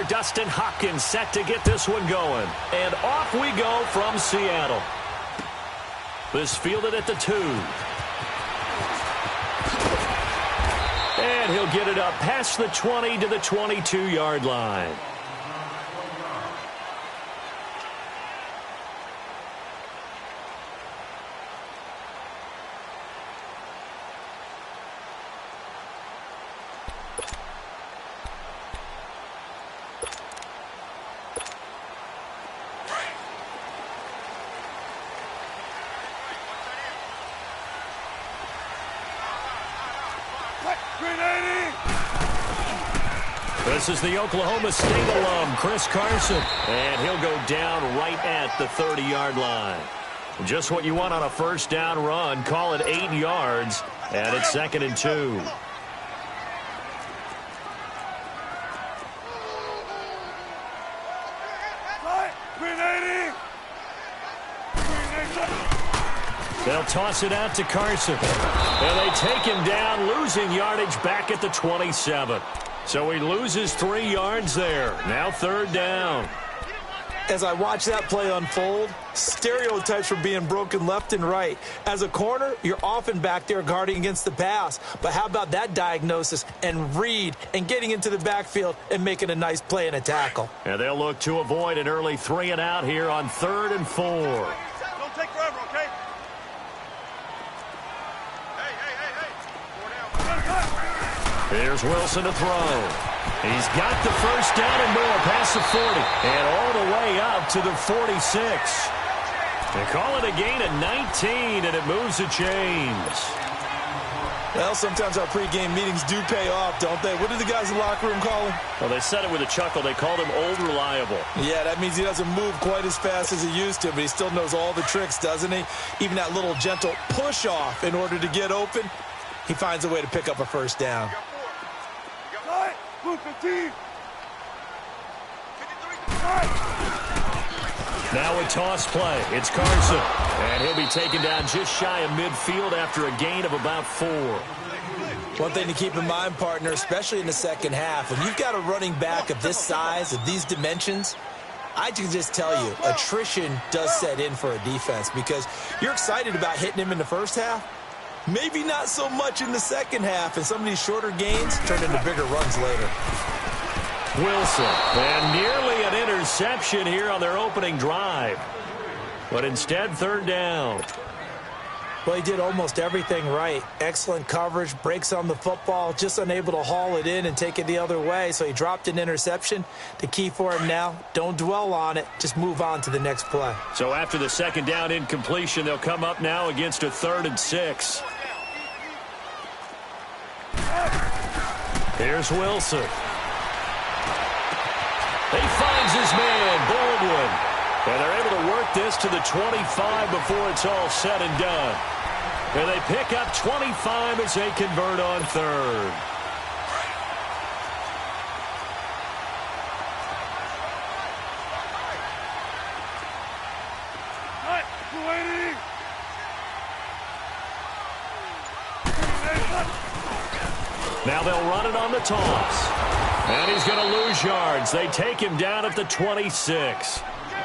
Dustin Hopkins set to get this one going. And off we go from Seattle. This fielded at the 2. And he'll get it up past the 20 to the 22-yard line. This is the Oklahoma State alum, Chris Carson. And he'll go down right at the 30-yard line. Just what you want on a first down run. Call it 8 yards. And it's 2nd and 2. They'll toss it out to Carson. And they take him down, losing yardage back at the 27. So he loses 3 yards there. Now 3rd down. As I watch that play unfold, stereotypes are being broken left and right. As a corner, you're often back there guarding against the pass. But how about that diagnosis and read and getting into the backfield and making a nice play and a tackle? And they'll look to avoid an early 3 and out here on 3rd and 4. Don't take forever, okay? Here's Wilson to throw. He's got the first down and more past the 40. And all the way up to the 46. They call it a gain of 19, and it moves the chains. Well, sometimes our pregame meetings do pay off, don't they? What did the guys in the locker room call him? Well, they said it with a chuckle. They called him Old Reliable. Yeah, that means he doesn't move quite as fast as he used to, but he still knows all the tricks, doesn't he? Even that little gentle push-off in order to get open, he finds a way to pick up a first down. Now a toss play. It's Carson. And he'll be taken down just shy of midfield after a gain of about 4. One thing to keep in mind, partner, especially in the second half, when you've got a running back of this size, of these dimensions, I can just tell you, attrition does set in for a defense because you're excited about hitting him in the first half. Maybe not so much in the second half, and some of these shorter gains turn into bigger runs later. Wilson, and nearly an interception here on their opening drive. But instead, 3rd down. Well, he did almost everything right. Excellent coverage, breaks on the football, just unable to haul it in and take it the other way. So he dropped an interception. The key for him now, don't dwell on it. Just move on to the next play. So after the 2nd down incompletion, they'll come up now against a 3rd and 6. Here's Wilson. He finds his man, Baldwin. And they're able to work this to the 25 before it's all said and done. And they pick up 25 as they convert on 3rd. Now they'll run it on the toss. And he's going to lose yards. They take him down at the 26.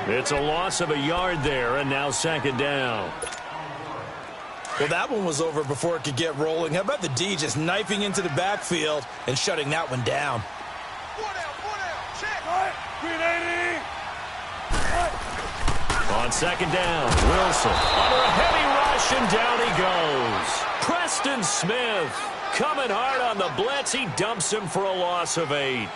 It's a loss of a yard there, and now 2nd down. Well, that one was over before it could get rolling. How about the D just knifing into the backfield and shutting that one down? 4 down, check. Green 80. On 2nd down, Wilson under a heavy rush, and down he goes. Preston Smith coming hard on the blitz. He dumps him for a loss of 8.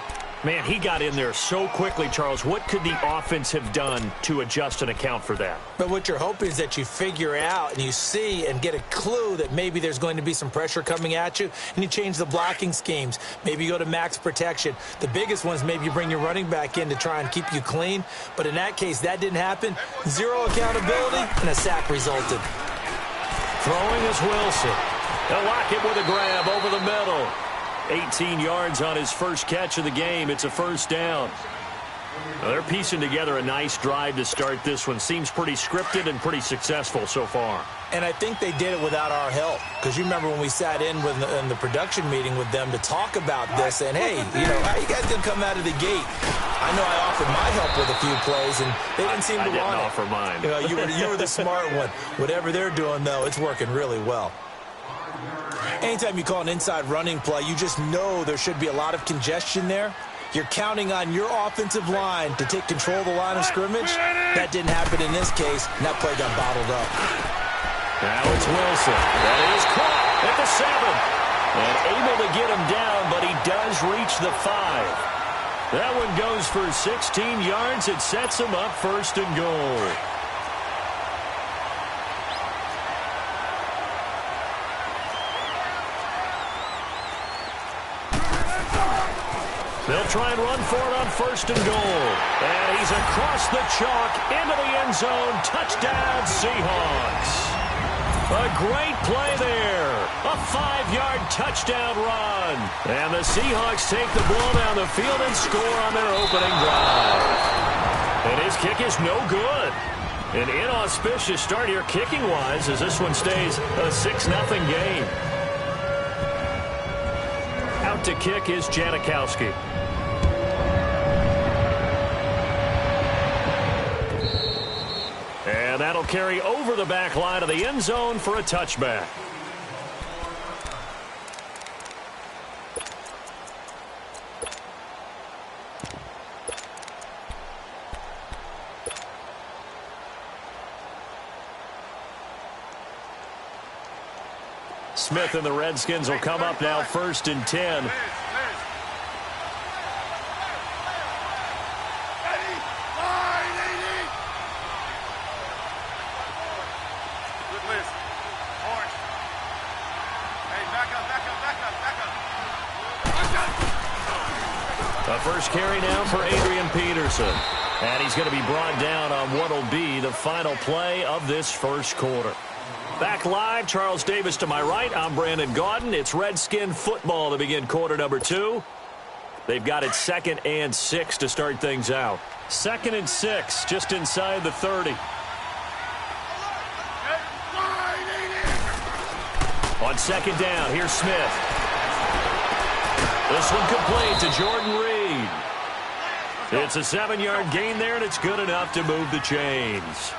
Man, he got in there so quickly, Charles. What could the offense have done to adjust and account for that? But what you're hoping is that you figure out and you see and get a clue that maybe there's going to be some pressure coming at you, and you change the blocking schemes. Maybe you go to max protection. The biggest one is maybe you bring your running back in to try and keep you clean. But in that case, that didn't happen. 0 accountability, and a sack resulted. Throwing is Wilson. They'll lock it with a grab over the middle. 18 yards on his first catch of the game. It's a 1st down. Now they're piecing together a nice drive to start this one. Seems pretty scripted and pretty successful so far. And I think they did it without our help. Because you remember when we sat in in the production meeting with them to talk about this, and hey, you know, how you guys didn't come out of the gate? I know I offered my help with a few plays, and they didn't seem to want it. I didn't offer mine. You know, you were the smart one. Whatever they're doing, though, it's working really well. Anytime you call an inside running play, you just know there should be a lot of congestion there. You're counting on your offensive line to take control of the line of scrimmage. That didn't happen in this case, and that play got bottled up. Now it's Wilson. That is caught at the 7. And able to get him down, but he does reach the 5. That one goes for 16 yards. It sets him up 1st and goal. They'll try and run for it on 1st and goal. And he's across the chalk into the end zone. Touchdown, Seahawks. A great play there. A 5-yard touchdown run. And the Seahawks take the ball down the field and score on their opening drive. And his kick is no good. An inauspicious start here kicking-wise as this one stays a 6-0 game. Out to kick is Janikowski. And that'll carry over the back line of the end zone for a touchback. Smith and the Redskins will come up now 1st and 10. A first carry now for Adrian Peterson. And he's going to be brought down on what will be the final play of this first quarter. Back live, Charles Davis to my right. I'm Brandon Gaudin. It's Redskin football to begin quarter number 2. They've got it 2nd and 6 to start things out. 2nd and 6, just inside the 30. On 2nd down, here's Smith. This one complete to Jordan Reed. It's a 7-yard gain there, and it's good enough to move the chains.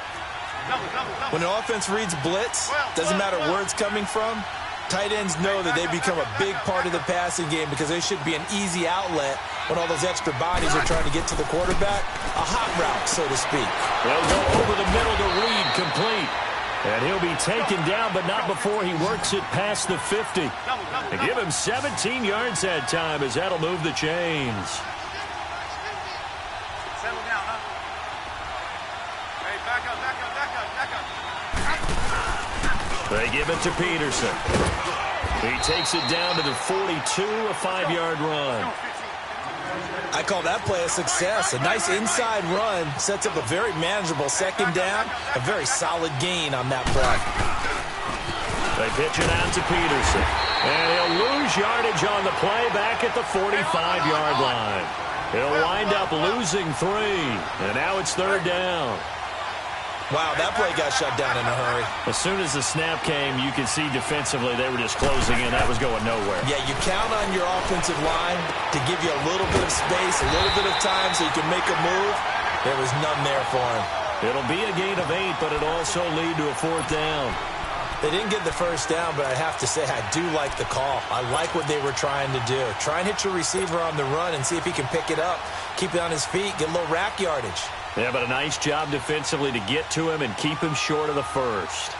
When an offense reads blitz, doesn't matter where it's coming from, tight ends know that they become a big part of the passing game because they should be an easy outlet when all those extra bodies are trying to get to the quarterback. A hot route, so to speak. They'll go over the middle to Reed, complete. And he'll be taken down, but not before he works it past the 50. And give him 17 yards that time as that'll move the chains. Settle down, huh? Hey, back up, back up, back up, back up. They give it to Peterson. He takes it down to the 42, a 5-yard run. I call that play a success. A nice inside run sets up a very manageable 2nd down. A very solid gain on that play. They pitch it out to Peterson. And he'll lose yardage on the play back at the 45-yard line. He'll wind up losing 3. And now it's 3rd down. Wow, that play got shut down in a hurry. As soon as the snap came, you could see defensively they were just closing in. That was going nowhere. Yeah, you count on your offensive line to give you a little bit of space, a little bit of time so you can make a move. There was none there for him. It'll be a gain of 8, but it'll also lead to a 4th down. They didn't get the first down, but I have to say I do like the call. I like what they were trying to do. Try and hit your receiver on the run and see if he can pick it up. Keep it on his feet, get a little rack yardage. Yeah, but a nice job defensively to get to him and keep him short of the first.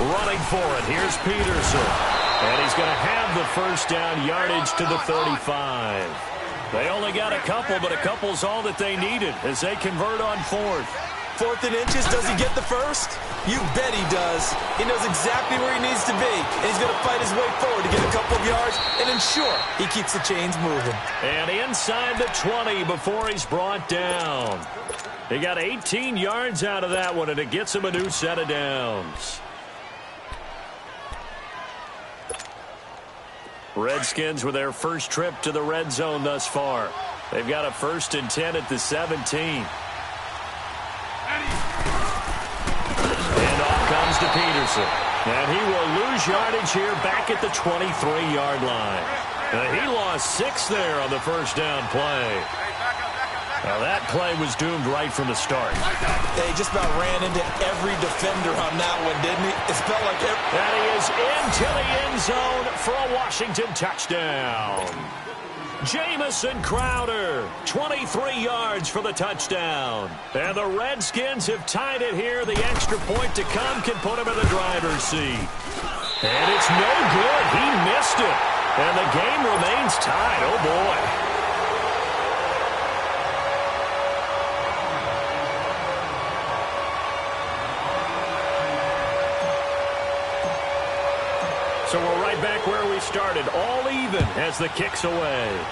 Running for it, here's Peterson. And he's going to have the first down, yardage to the 35. They only got a couple, but a couple's all that they needed as they convert on 4th. 4th and inches, does he get the first? You bet he does. He knows exactly where he needs to be, and he's going to fight his way forward to get a couple of yards and ensure he keeps the chains moving. And inside the 20 before he's brought down. He got 18 yards out of that one, and it gets him a new set of downs. Redskins with their first trip to the red zone thus far. They've got a 1st and 10 at the 17. to Peterson. And he will lose yardage here back at the 23-yard line. He lost 6 there on the first down play. Now that play was doomed right from the start. They just about ran into every defender on that one, didn't he? It felt like And he is into the end zone for a Washington touchdown. Jamison Crowder, 23 yards for the touchdown. And the Redskins have tied it here. The extra point to come can put him in the driver's seat. And it's no good. He missed it. And the game remains tied. Oh, boy. So we're right back where we started, all even as the kick's away.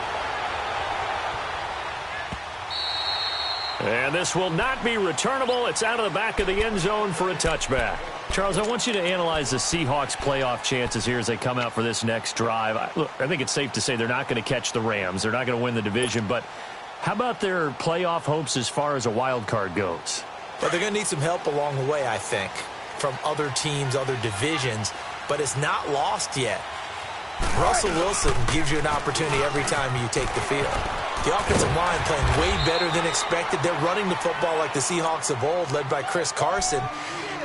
And this will not be returnable. It's out of the back of the end zone for a touchback. Charles, I want you to analyze the Seahawks' playoff chances here as they come out for this next drive. Look, I think it's safe to say they're not going to catch the Rams. They're not going to win the division. But how about their playoff hopes as far as a wild card goes? Well, they're going to need some help along the way, I think, from other teams, other divisions. But it's not lost yet. Russell Wilson gives you an opportunity every time you take the field. The offensive line playing way better than expected. They're running the football like the Seahawks of old, led by Chris Carson.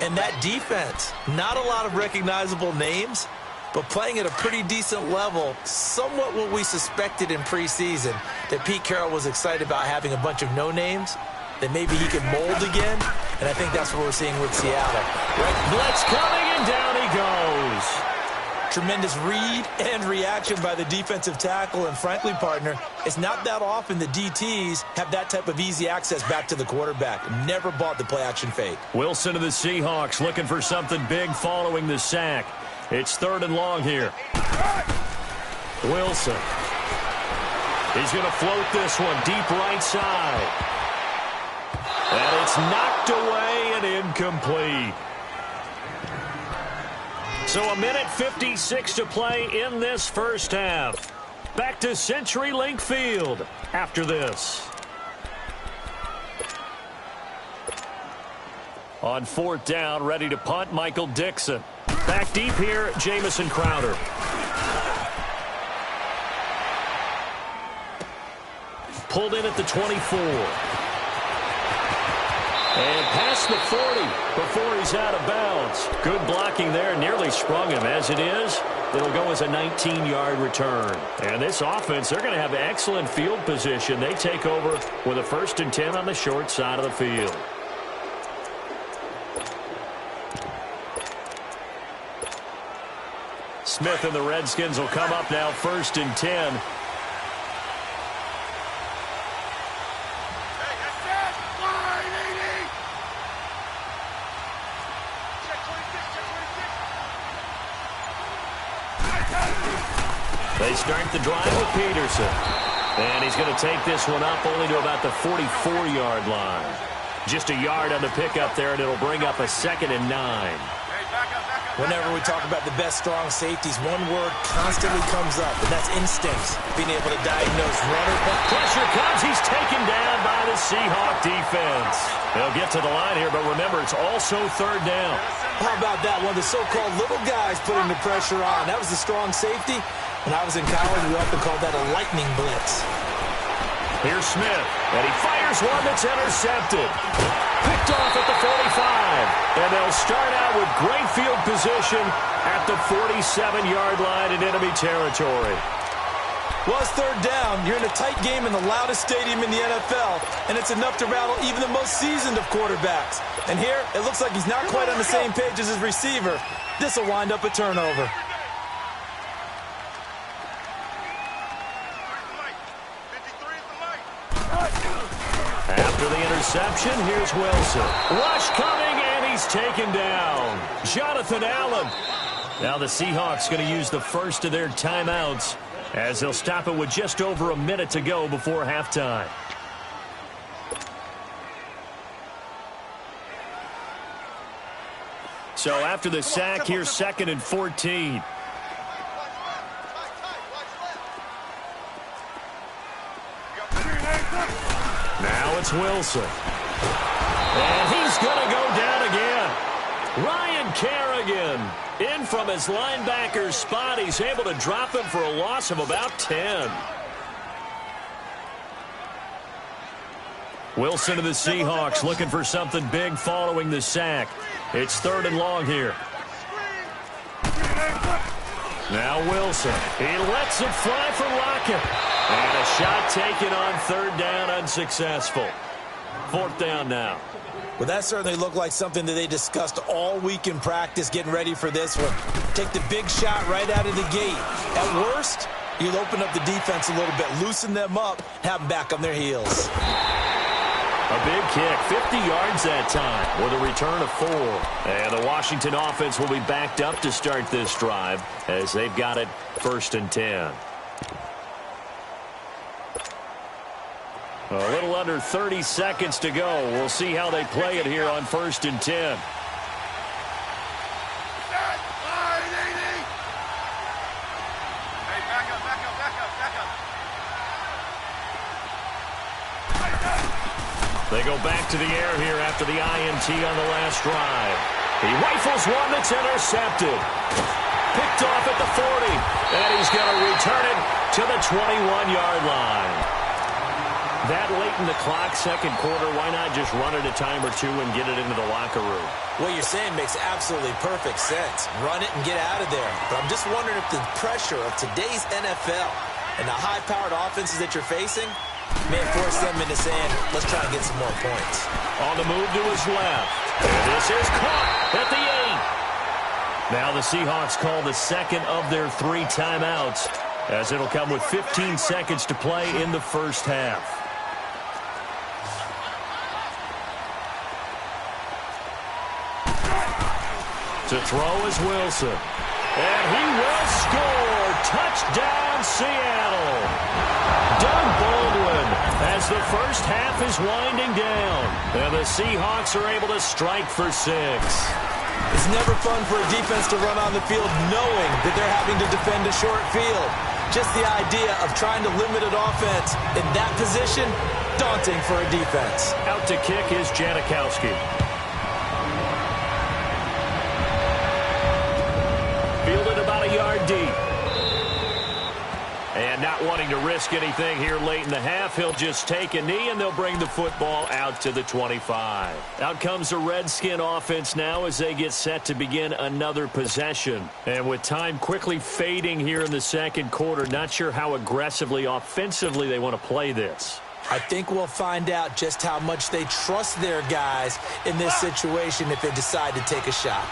And that defense, not a lot of recognizable names, but playing at a pretty decent level, somewhat what we suspected in preseason, that Pete Carroll was excited about having a bunch of no-names, that maybe he could mold again. And I think that's what we're seeing with Seattle. Right, blitz coming, and down he goes. Tremendous read and reaction by the defensive tackle. And frankly, partner, it's not that often the DTs have that type of easy access back to the quarterback. Never bought the play-action fake. Wilson of the Seahawks looking for something big following the sack. It's 3rd and long here. Wilson. He's going to float this one deep right side. And it's knocked away and incomplete. So 1:56 to play in this first half. Back to CenturyLink Field after this. On 4th down, ready to punt, Michael Dixon. Back deep here, Jamison Crowder. Pulled in at the 24. And past the 40 before he's out of bounds. Good blocking there. Nearly sprung him. As it is, it'll go as a 19-yard return. And this offense, they're going to have excellent field position. They take over with a 1st and 10 on the short side of the field. Smith and the Redskins will come up now 1st and 10. They start the drive with Peterson. And he's going to take this one up only to about the 44-yard line. Just a yard on the pickup there, and it'll bring up a 2nd and 9. Whenever we talk about the best strong safeties, one word constantly comes up, and that's instincts. Being able to diagnose runner. Pressure comes. He's taken down by the Seahawk defense. They'll get to the line here, but remember, it's also 3rd down. How about that? One of the so-called little guys putting the pressure on. That was the strong safety. When I was in college, we often called that a lightning blitz. Here's Smith, and he fires one that's intercepted. Picked off at the 45. And they'll start out with great field position at the 47-yard line in enemy territory. Well, it's 3rd down. You're in a tight game in the loudest stadium in the NFL, and it's enough to rattle even the most seasoned of quarterbacks. And here, it looks like he's not quite on the same page as his receiver. This will wind up a turnover. After the interception, here's Wilson. Rush coming, and he's taken down. Jonathan Allen. Now the Seahawks going to use the first of their timeouts as they'll stop it with just over a minute to go before halftime. So after the sack, here's 2nd and 14. Now it's Wilson. And he's going to go down again. Ryan Campbell In from his linebacker's spot. He's able to drop him for a loss of about 10. Wilson to the Seahawks looking for something big following the sack. It's 3rd and long here. Now Wilson. He lets it fly for Lockett. And a shot taken on 3rd down, unsuccessful. 4th down now. Well, that certainly looked like something that they discussed all week in practice getting ready for this one. Take the big shot right out of the gate. At worst, you'll open up the defense a little bit, loosen them up, have them back on their heels. A big kick, 50 yards that time with a return of 4. And the Washington offense will be backed up to start this drive as they've got it 1st and 10. A little under 30 seconds to go. We'll see how they play it here on 1st and 10. They go back to the air here after the INT on the last drive. He rifles one that's intercepted. Picked off at the 40. And he's going to return it to the 21-yard line. That late in the clock, 2nd quarter, why not just run it a time or 2 and get it into the locker room? What you're saying makes absolutely perfect sense. Run it and get out of there. But I'm just wondering if the pressure of today's NFL and the high-powered offenses that you're facing may force them into saying, let's try and get some more points. On the move to his left. And this is caught at the 8. Now the Seahawks call the 2nd of their 3 timeouts, as it'll come with 15 seconds to play in the 1st half. To throw is Wilson. And he will score. Touchdown, Seattle. Doug Baldwin as the 1st half is winding down. And the Seahawks are able to strike for 6. It's never fun for a defense to run on the field knowing that they're having to defend a short field. Just the idea of trying to limit an offense in that position, daunting for a defense. Out to kick is Janikowski. Fielded about a yard deep. And not wanting to risk anything here late in the half, he'll just take a knee and they'll bring the football out to the 25. Out comes the Redskin offense now as they get set to begin another possession. And with time quickly fading here in the 2nd quarter, not sure how aggressively, offensively they want to play this. I think we'll find out just how much they trust their guys in this situation if they decide to take a shot.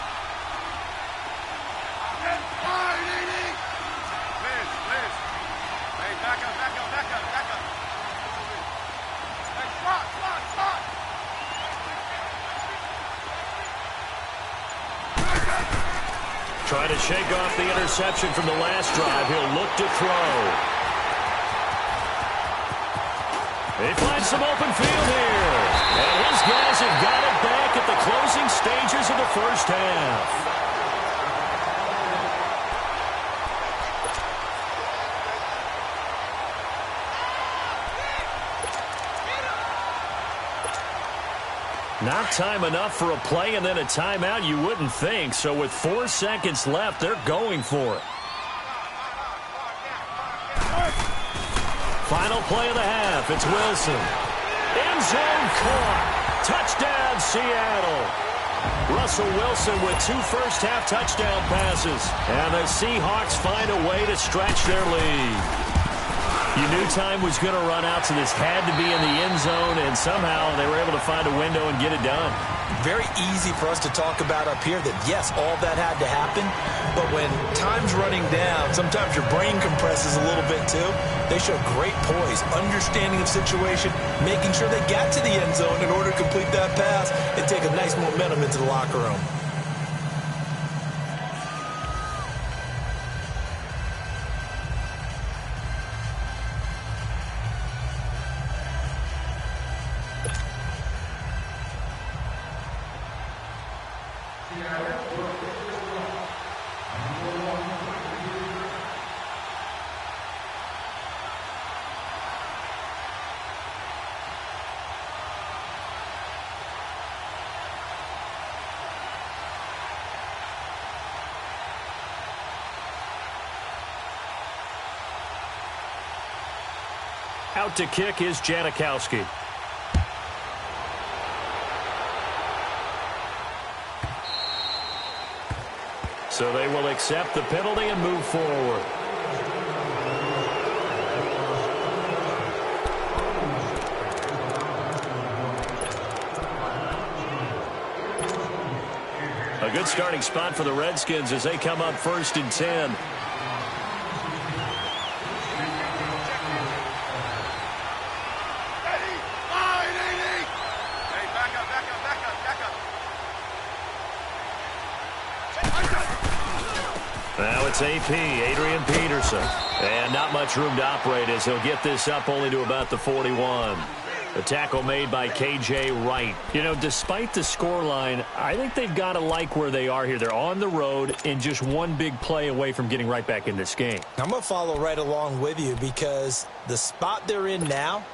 Trying to shake off the interception from the last drive. He'll look to throw. He finds some open field here. And his guys have got it back at the closing stages of the 1st half. Not time enough for a play and then a timeout, you wouldn't think. So with 4 seconds left, they're going for it. Final play of the half. It's Wilson. End zone caught. Touchdown, Seattle. Russell Wilson with 2 first-half touchdown passes. And the Seahawks find a way to stretch their lead. You knew time was going to run out, so this had to be in the end zone, and somehow they were able to find a window and get it done. Very easy for us to talk about up here that, yes, all that had to happen, but when time's running down, sometimes your brain compresses a little bit too. They show great poise, understanding of situation, making sure they got to the end zone in order to complete that pass and take a nice momentum into the locker room. Out to kick is Janikowski. So they will accept the penalty and move forward. A good starting spot for the Redskins as they come up 1st and 10. Now it's AP, Adrian Peterson. And not much room to operate as he'll get this up only to about the 41. The tackle made by K.J. Wright. You know, despite the scoreline, I think they've got to like where they are here. They're on the road and just one big play away from getting right back in this game. I'm going to follow right along with you because the spot they're in now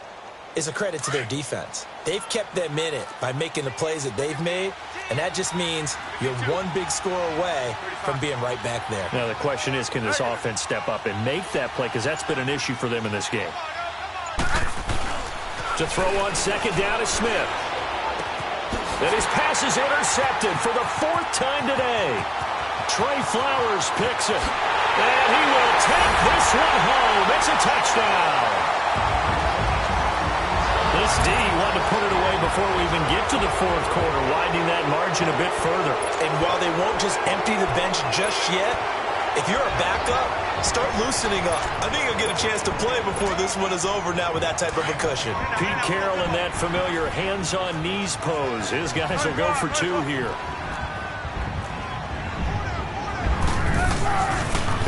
is a credit to their defense. They've kept them in it by making the plays that they've made, and that just means you're one big score away from being right back there. Now the question is, can this offense step up and make that play? Because that's been an issue for them in this game. To throw on 2nd down is Smith. Then his pass is intercepted for the 4th time today. Trey Flowers picks it. And he will take this one home. It's a touchdown. This D wanted to put it away before we even get to the 4th quarter, widening that margin a bit further. And while they won't just empty the bench just yet, if you're a backup, start loosening up. I think you'll get a chance to play before this one is over now with that type of a cushion. Pete Carroll in that familiar hands-on-knees pose. His guys will go for 2 here.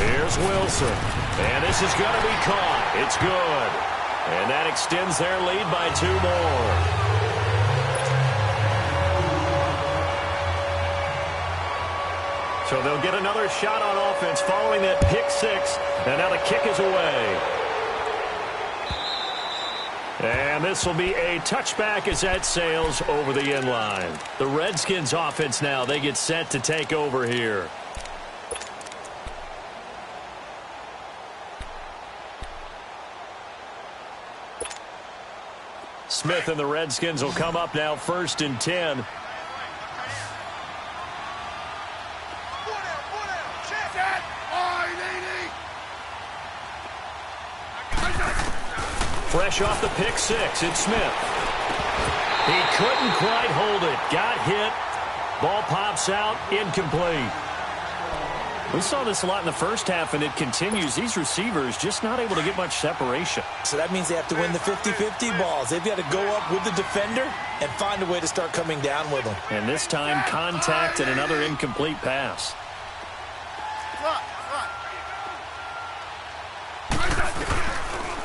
Here's Wilson. And this is going to be caught. It's good. And that extends their lead by 2 more. So they'll get another shot on offense following that pick 6. And now the kick is away. And this will be a touchback as that sails over the end line. The Redskins offense now, they get set to take over here. Smith and the Redskins will come up now 1st and 10. Fresh off the pick 6, it's Smith. He couldn't quite hold it. Got hit. Ball pops out, incomplete. We saw this a lot in the first half, and it continues. These receivers just not able to get much separation. So that means they have to win the 50-50 balls. They've got to go up with the defender and find a way to start coming down with them. And this time, contact and another incomplete pass.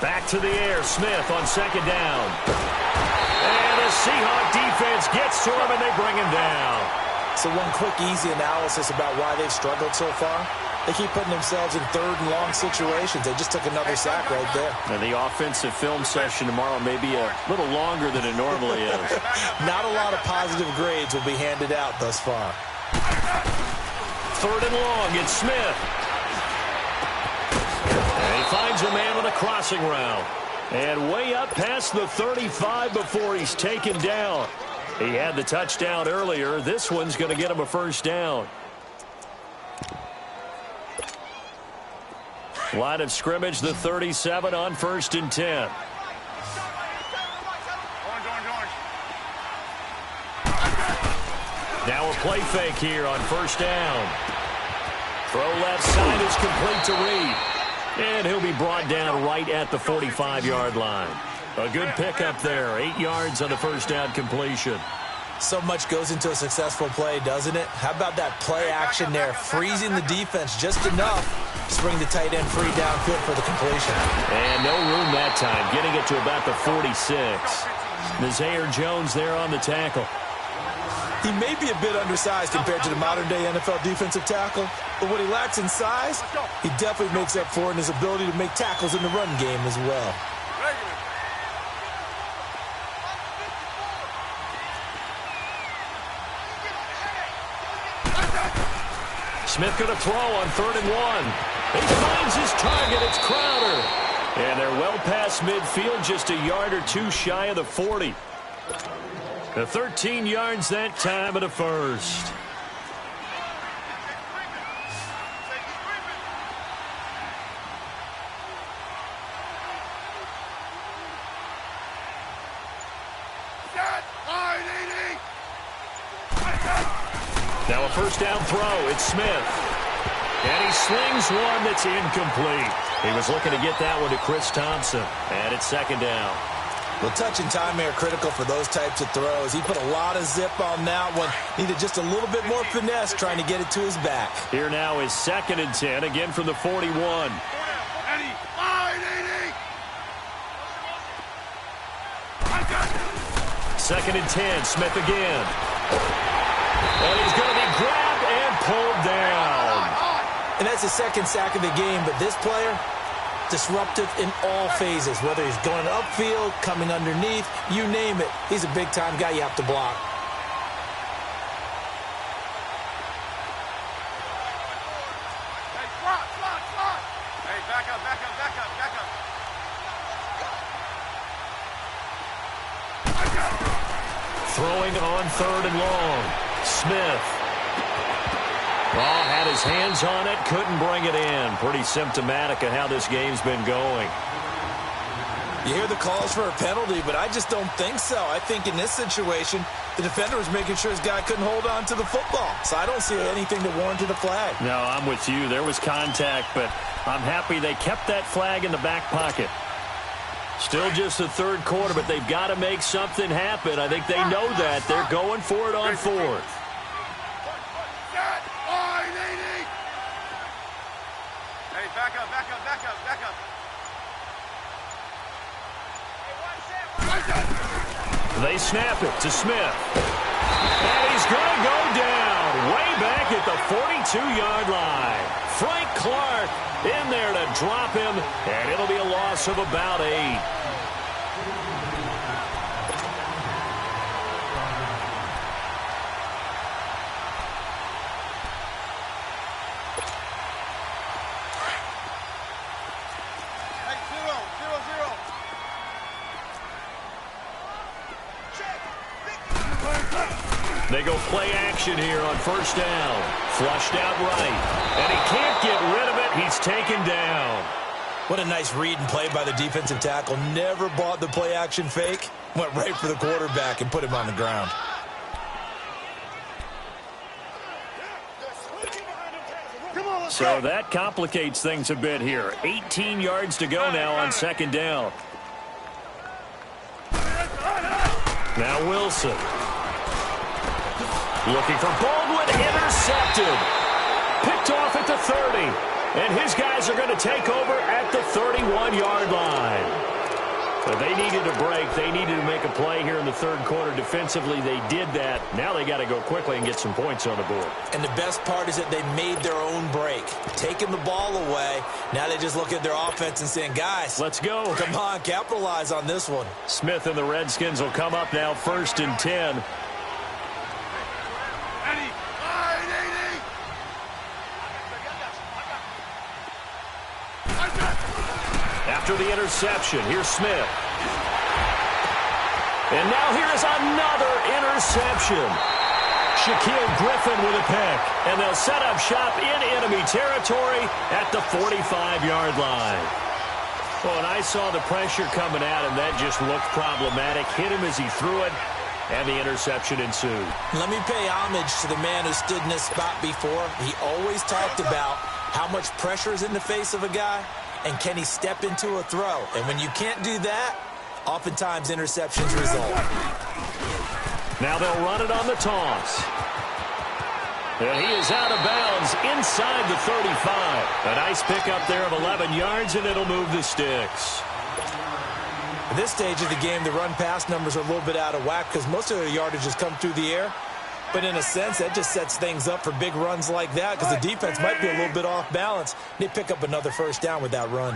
Back to the air, Smith on 2nd down. And the Seahawk defense gets to him, and they bring him down. So one quick, easy analysis about why they've struggled so far. They keep putting themselves in 3rd and long situations. They just took another sack right there. And the offensive film session tomorrow may be a little longer than it normally is. Not a lot of positive grades will be handed out thus far. 3rd and long, it's Smith. And he finds a man with a crossing route. And way up past the 35 before he's taken down. He had the touchdown earlier. This one's going to get him a 1st down. Line of scrimmage, the 37 on 1st and 10. Now a play fake here on 1st down. Throw left side is complete to Reed. And he'll be brought down right at the 45-yard line. A good pickup there. 8 yards on the 1st down completion. So much goes into a successful play, doesn't it? How about that play action there? Freezing the defense just enough to bring the tight end free downfield for the completion. And no room that time. Getting it to about the 46. Nazaire Jones there on the tackle. He may be a bit undersized compared to the modern-day NFL defensive tackle, but what he lacks in size, he definitely makes up for in his ability to make tackles in the run game as well. Smith going to throw on 3rd and 1. He finds his target. It's Crowder. And they're well past midfield, just a yard or two shy of the 40. The 13 yards that time of the first. Now a first down throw. It's Smith. And he slings one that's incomplete. He was looking to get that one to Chris Thompson. And it's second down. Well, touch and time are critical for those types of throws. He put a lot of zip on that one. Needed just a little bit more finesse trying to get it to his back. Here now is 2nd and 10, again from the 41. Second and 10, Smith again. And he's going to be grabbed and pulled down. And that's the second sack of the game, but this player, disruptive in all phases, whether he's going upfield, coming underneath, you name it. He's a big-time guy you have to block. Hey, slot. Hey, back up. Throwing on 3rd and long. Smith. Had his hands on it, couldn't bring it in. Pretty symptomatic of how this game's been going. You hear the calls for a penalty, but I just don't think so. I think in this situation, the defender was making sure his guy couldn't hold on to the football. So I don't see anything that warranted a flag. No, I'm with you. There was contact, but I'm happy they kept that flag in the back pocket. Still just the 3rd quarter, but they've got to make something happen. I think they know that. They're going for it on 4th. Hey, back up. They snap it to Smith. And he's going to go down way back at the 42-yard line. Frank Clark in there to drop him, and it'll be a loss of about 8. They go play action here on 1st down. Flushed out right. And he can't get rid of it. He's taken down. What a nice read and play by the defensive tackle. Never bought the play action fake. Went right for the quarterback and put him on the ground. So that complicates things a bit here. 18 yards to go now on 2nd down. Now Wilson. Looking for Baldwin, intercepted. Picked off at the 30. And his guys are going to take over at the 31-yard line. But they needed a break. They needed to make a play here in the 3rd quarter. Defensively, they did that. Now they got to go quickly and get some points on the board. And the best part is that they made their own break. Taking the ball away. Now they just look at their offense and saying, guys, let's go. Come on, capitalize on this one. Smith and the Redskins will come up now 1st and 10. After the interception, here's Smith. And now here is another interception. Shaquille Griffin with a pick. And they'll set up shop in enemy territory at the 45-yard line. Well, and I saw the pressure coming at him. That just looked problematic. Hit him as he threw it, and the interception ensued. Let me pay homage to the man who stood in this spot before. He always talked about how much pressure is in the face of a guy. And can he step into a throw? And when you can't do that, oftentimes interceptions result. Now they'll run it on the toss. And he is out of bounds inside the 35. A nice pickup there of 11 yards, and it'll move the sticks. At this stage of the game, the run-pass numbers are a little bit out of whack because most of their yardage has come through the air. But in a sense, that just sets things up for big runs like that because the defense might be a little bit off balance. They pick up another 1st down with that run.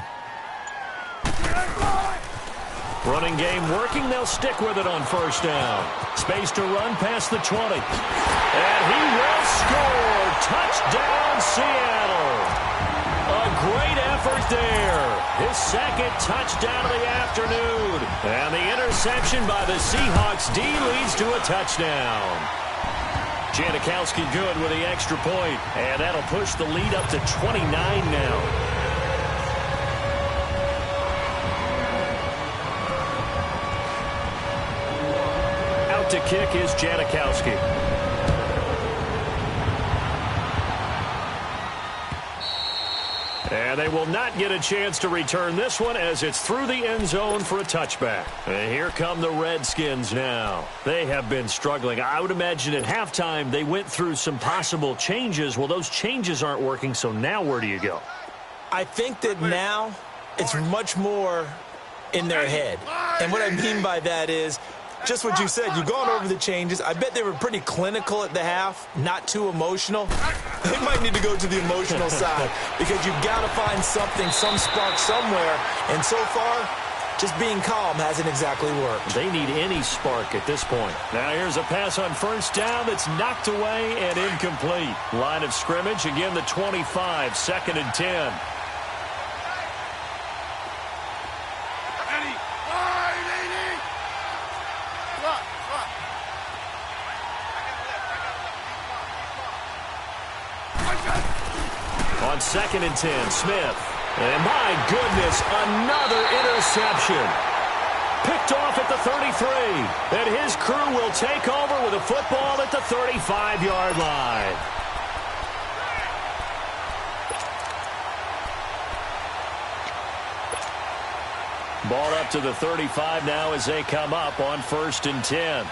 Running game working. They'll stick with it on 1st down. Space to run past the 20. And he will score. Touchdown, Seattle. A great effort there. his second touchdown of the afternoon. And the interception by the Seahawks D leads to a touchdown. Janikowski good with the extra point, and that'll push the lead up to 29 now. Out to kick is Janikowski. And they will not get a chance to return this one as it's through the end zone for a touchback. And here come the Redskins now. They have been struggling. I would imagine at halftime they went through some possible changes. Well, those changes aren't working, so now where do you go? I think that now it's much more in their head. And what I mean by that is just what you said. You've gone over the changes. I bet they were pretty clinical at the half, not too emotional. They might need to go to the emotional side because you've got to find something, some spark somewhere. And so far, just being calm hasn't exactly worked. They need any spark at this point. Now here's a pass on first down that's knocked away and incomplete. Line of scrimmage, again the 25, 2nd and 10. On 2nd and 10, Smith. And my goodness, another interception. Picked off at the 33. And his crew will take over with a football at the 35-yard line. Ball up to the 35 now as they come up on 1st and 10.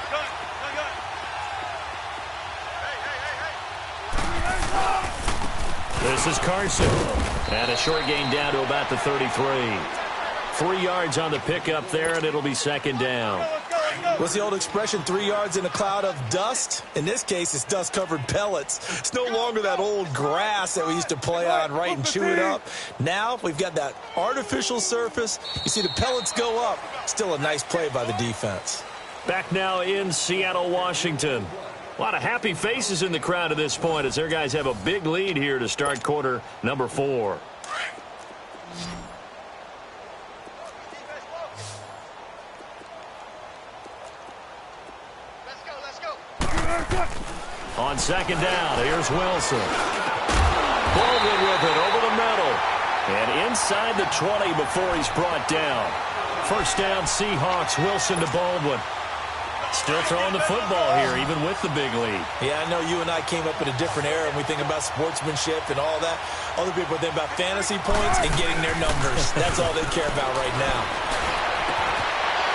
This is Carson. And a short gain down to about the 33. 3 yards on the pickup there, and it'll be 2nd down. What's the old expression, 3 yards in a cloud of dust? In this case, it's dust-covered pellets. It's no longer that old grass that we used to play on, right, and chew it up. Now we've got that artificial surface. You see the pellets go up. Still a nice play by the defense. Back now in Seattle, Washington. A lot of happy faces in the crowd at this point as their guys have a big lead here to start quarter number 4. Let's go. On 2nd down, here's Wilson. Baldwin with it over the middle. And inside the 20 before he's brought down. First down, Seahawks, Wilson to Baldwin. Still throwing the football here, even with the big lead. Yeah, I know you and I came up in a different era, and we think about sportsmanship and all that. Other people think about fantasy points and getting their numbers. That's all they care about right now.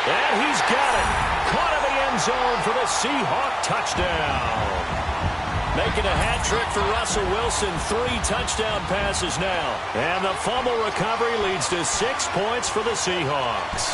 And he's got it. Caught in the end zone for the Seahawk touchdown. Making a hat trick for Russell Wilson. 3 touchdown passes now. And the fumble recovery leads to 6 points for the Seahawks.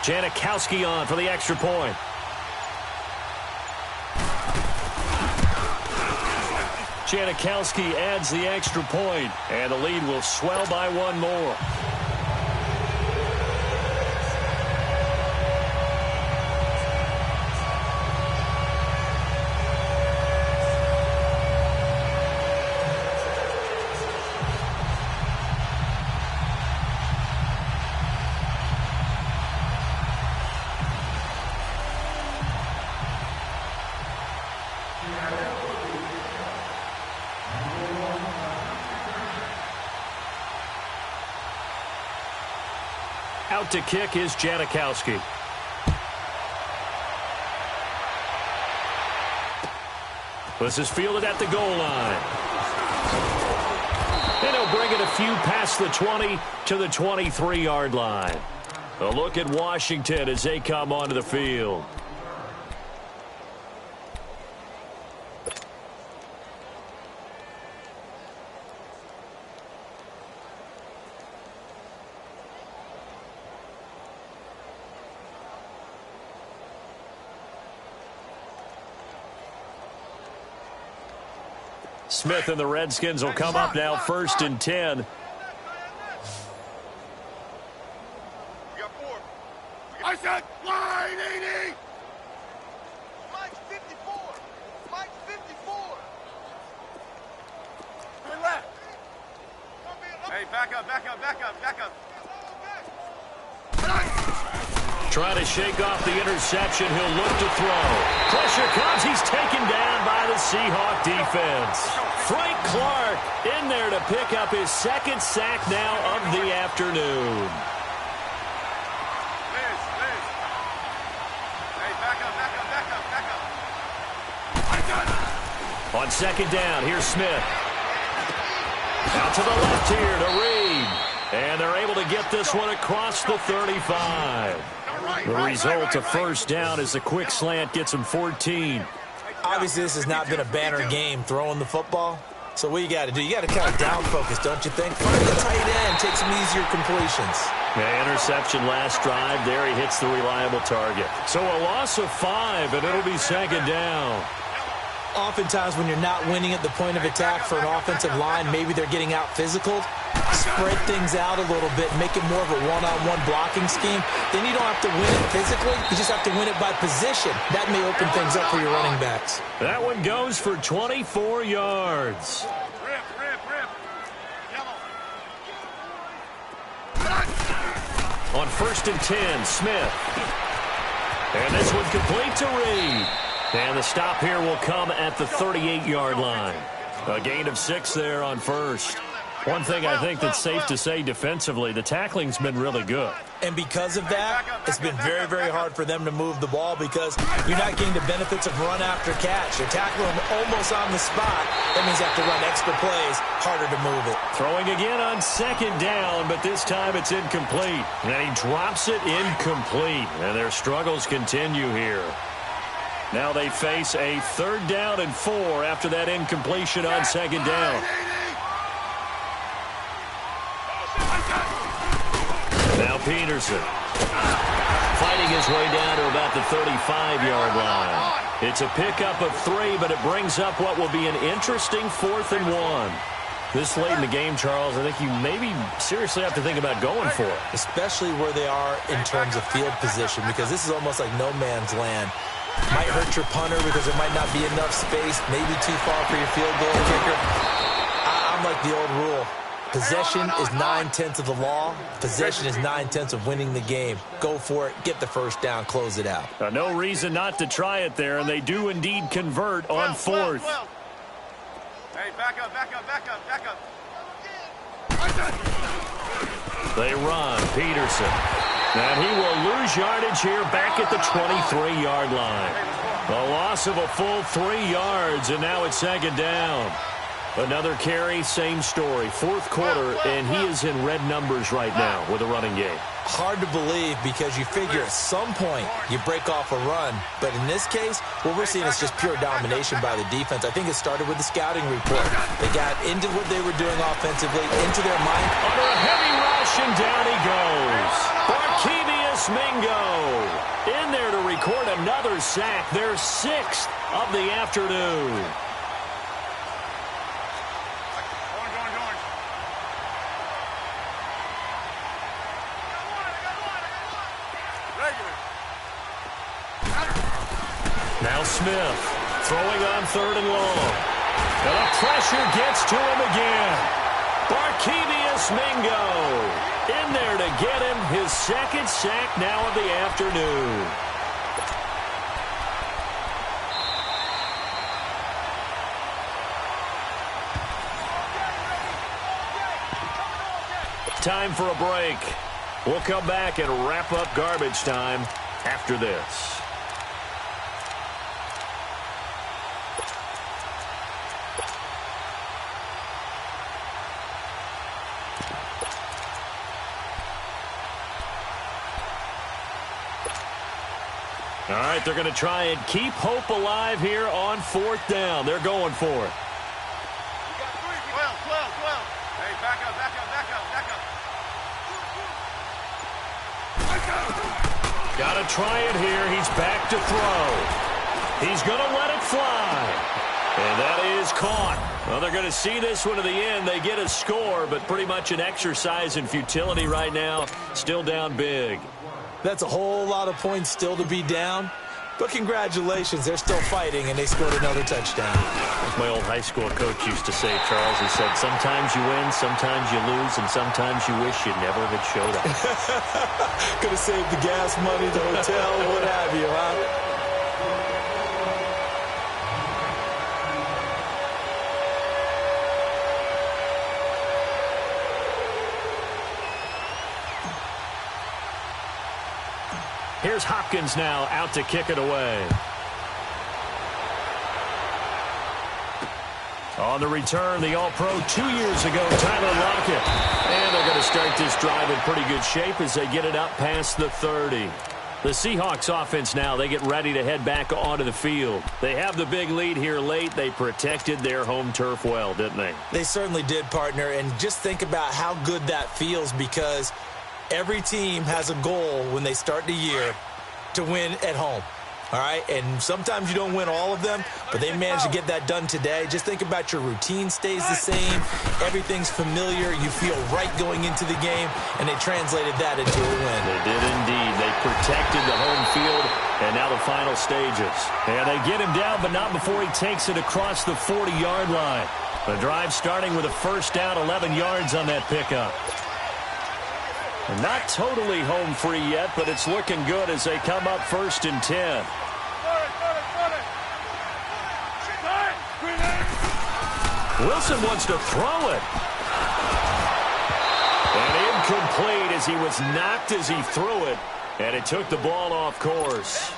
Janikowski on for the extra point. Janikowski adds the extra point, and the lead will swell by 1 more. Out to kick is Janikowski. This is fielded at the goal line. And he'll bring it a few past the 20 to the 23-yard line. A look at Washington as they come onto the field. Smith and the Redskins will come up now 1st and 10. We got 4. I said line 80. Mike's 54. Mike's 54. Turn left. Hey, back up, back up, back up, back up. Trying to shake off the interception. He'll look to throw. Pressure comes. He's taken down by the Seahawk defense. Frank Clark in there to pick up his 2nd sack now of the afternoon. Liz. Hey, back up, back up, back up, back up. I got it. On 2nd down, here's Smith. Out to the left here to Reed. And they're able to get this one across the 35. The result of 1st down is a quick slant gets him 14. Obviously, this has not been a banner game throwing the football. So what you got to do, you got to kind of down focus, don't you think? Find the tight end, take some easier completions. Yeah, interception last drive. There he hits the reliable target. So a loss of 5, and it'll be 2nd down. Oftentimes when you're not winning at the point of attack for an offensive line, maybe they're getting out physical. Spread things out a little bit, make it more of a one-on-one blocking scheme. Then you don't have to win it physically. You just have to win it by position. That may open things up for your running backs. That one goes for 24 yards. Rip. Yellow. On 1st and 10, Smith. And this one complete to Reed. And the stop here will come at the 38-yard line. A gain of 6 there on 1st. One thing I think that's safe to say defensively, the tackling's been really good. And because of that, it's been very, very hard for them to move the ball because you're not getting the benefits of run after catch. You're tackling them almost on the spot. That means you have to run extra plays, harder to move it. Throwing again on 2nd down, but this time it's incomplete. And he drops it incomplete. And their struggles continue here. Now they face a 3rd down and 4 after that incompletion on 2nd down. Now Peterson fighting his way down to about the 35-yard line. It's a pickup of 3, but it brings up what will be an interesting 4th and 1. This late in the game, Charles, I think you maybe seriously have to think about going for it. Especially where they are in terms of field position, because this is almost like no man's land. Might hurt your punter because there might not be enough space, maybe too far for your field goal kicker. I'm like the old rule. Possession is 9/10 of the law. Possession is 9/10 of winning the game. Go for it. Get the 1st down. Close it out. No reason not to try it there, and they do indeed convert on 4th. Hey, back up, back up, back up, back up. They run. Peterson. And he will lose yardage here back at the 23-yard line. A loss of a full 3 yards, and now it's 2nd down. Another carry, same story. 4th quarter, and he is in red numbers right now with a running game. Hard to believe because you figure at some point you break off a run. But in this case, what we're seeing is just pure domination by the defense. I think it started with the scouting report. They got into what they were doing offensively, into their mind. Under a heavy rush, and down he goes. Barkevius Mingo in there to record another sack. Their 6th of the afternoon. Now Smith throwing on 3rd and long. And the pressure gets to him again. Barkevius Mingo in there to get him his 2nd sack now of the afternoon. Time for a break. We'll come back and wrap up garbage time after this. All right, they're going to try and keep hope alive here on 4th down. They're going for it. We got 12. Hey, back up, back up, back up, back up. Got to try it here. He's back to throw. He's going to let it fly. And that is caught. Well, they're going to see this one to the end. They get a score, but pretty much an exercise in futility right now. Still down big. That's a whole lot of points still to be down. But congratulations, they're still fighting, and they scored another touchdown. As my old high school coach used to say, Charles, he said, sometimes you win, sometimes you lose, and sometimes you wish you never had showed up. Could have saved the gas money, the hotel, what have you, huh? Here's Hopkins now out to kick it away. On the return, the All-Pro 2 years ago, Tyler Lockett. And they're going to start this drive in pretty good shape as they get it up past the 30. The Seahawks offense now, they get ready to head back onto the field. They have the big lead here late. They protected their home turf well, didn't they? They certainly did, partner. And just think about how good that feels, because every team has a goal when they start the year to win at home. All right, and sometimes you don't win all of them, but they managed to get that done today. Just think about your routine stays the same. Everything's familiar. You feel right going into the game, and they translated that into a win. They did indeed. They protected the home field, and now the final stages. And they get him down, but not before he takes it across the 40-yard line. The drive starting with a first down, 11 yards on that pickup. Not totally home free yet, but it's looking good as they come up 1st and 10. Wilson wants to throw it. And incomplete as he was knocked as he threw it. And it took the ball off course.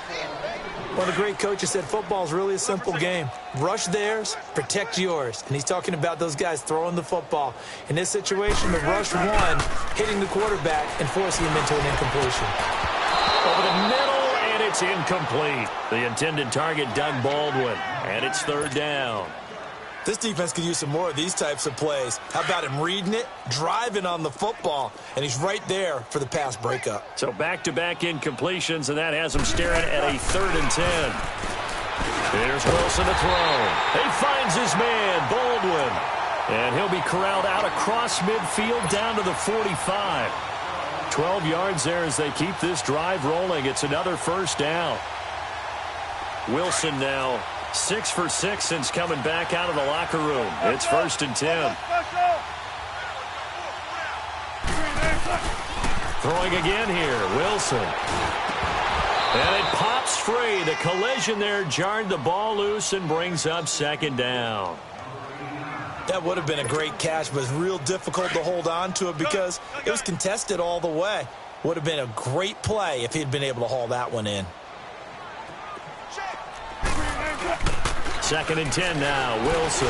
Well, the great coach said football is really a simple game. Rush theirs, protect yours. And he's talking about those guys throwing the football. In this situation, the rush one, hitting the quarterback and forcing him into an incompletion. Over the middle, and it's incomplete. The intended target, Doug Baldwin. And it's 3rd down. This defense could use some more of these types of plays. How about him reading it, driving on the football, and he's right there for the pass breakup. So back-to-back incompletions, and that has him staring at a 3rd and 10. Here's Wilson to throw. He finds his man, Baldwin. And he'll be corralled out across midfield down to the 45. 12 yards there as they keep this drive rolling. It's another first down. Wilson now 6 for 6 since coming back out of the locker room. It's 1st and 10. Throwing again here, Wilson. And it pops free. The collision there jarred the ball loose and brings up 2nd down. That would have been a great catch, but it's real difficult to hold on to it because it was contested all the way. Would have been a great play if he'd been able to haul that one in. 2nd and 10 now, Wilson.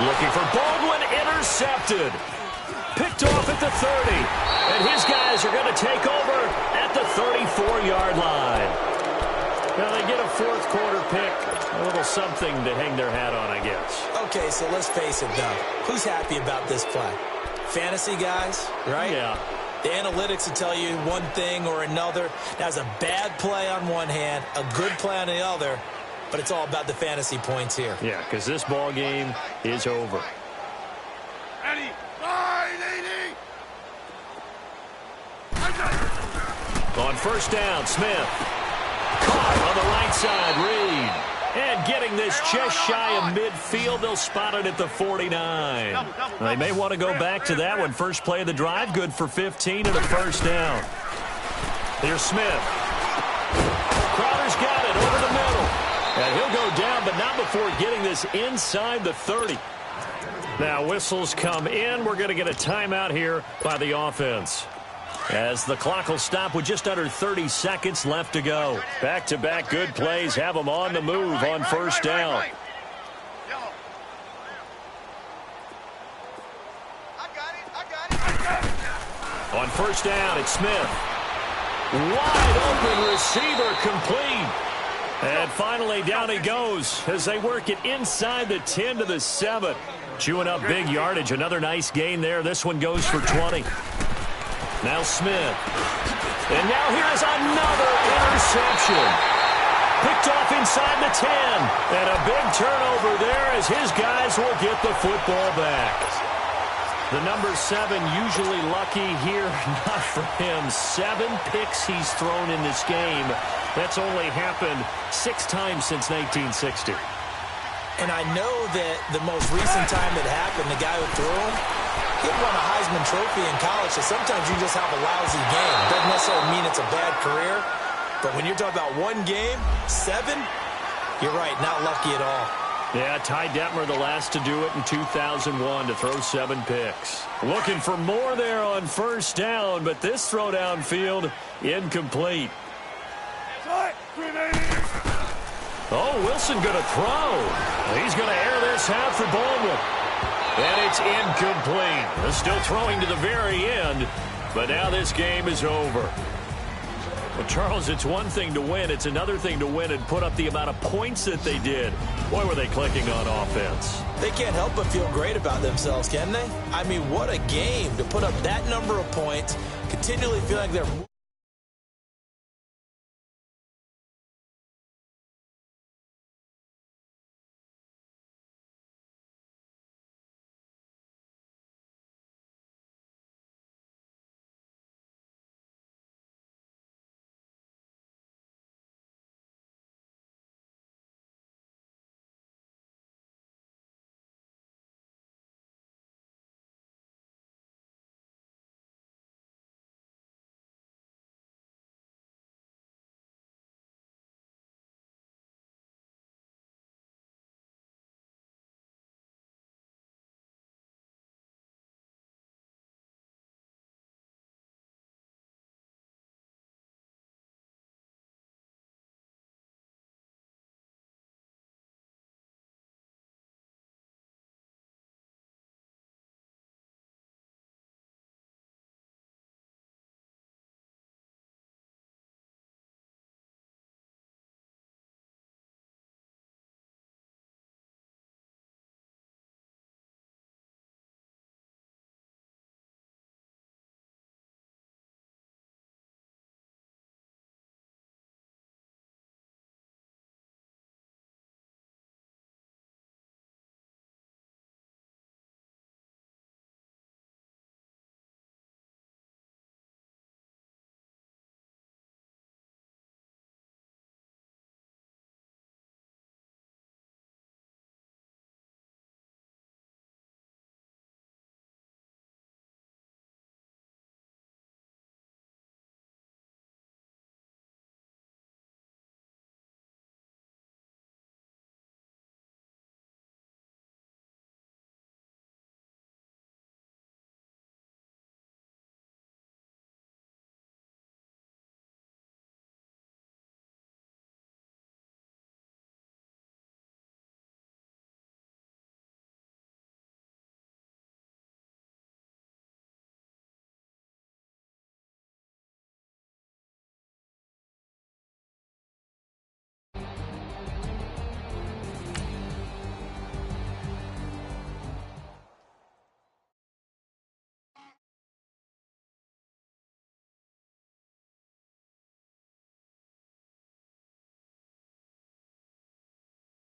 Looking for Baldwin, intercepted. Picked off at the 30. And his guys are going to take over at the 34-yard line. Now they get a 4th quarter pick. A little something to hang their hat on, I guess. Okay, so let's face it, though. Who's happy about this play? Fantasy guys, right? Yeah. The analytics will tell you one thing or another. That's a bad play on one hand, a good play on the other. But it's all about the fantasy points here. Yeah, because this ball game is over. On 1st down, Smith. Caught on the right side, Reed. And getting this just shy of midfield, they'll spot it at the 49. They may want to go back to that one. First play of the drive, good for 15 and a first down. Here's Smith. Crowder's got it over the middle. And he'll go down, but not before getting this inside the 30. Now whistles come in. We're going to get a timeout here by the offense, as the clock will stop with just under 30 seconds left to go. Back-to-back good plays have them on the move on 1st down. On 1st down, it's Smith. Wide open receiver, complete. And finally, down he goes as they work it inside the 10 to the 7. Chewing up big yardage. Another nice gain there. This one goes for 20. Now Smith. And now here's another interception. Picked off inside the 10. And a big turnover there as his guys will get the football back. The number 7 usually lucky here. Not for him. 7 picks he's thrown in this game. That's only happened 6 times since 1960. And I know that the most recent time it happened, the guy who threw him, he won a Heisman Trophy in college, so sometimes you just have a lousy game. Doesn't necessarily mean it's a bad career, but when you're talking about one game, 7, you're right, not lucky at all. Yeah, Ty Detmer the last to do it in 2001 to throw 7 picks. Looking for more there on first down, but this throw downfield incomplete. Oh, Wilson going to throw. He's going to air this out for Baldwin. And it's incomplete. They're still throwing to the very end, but now this game is over. Well, Charles, it's one thing to win. It's another thing to win and put up the amount of points that they did. Boy, were they clicking on offense. They can't help but feel great about themselves, can they? I mean, what a game to put up that number of points, continually feel like they're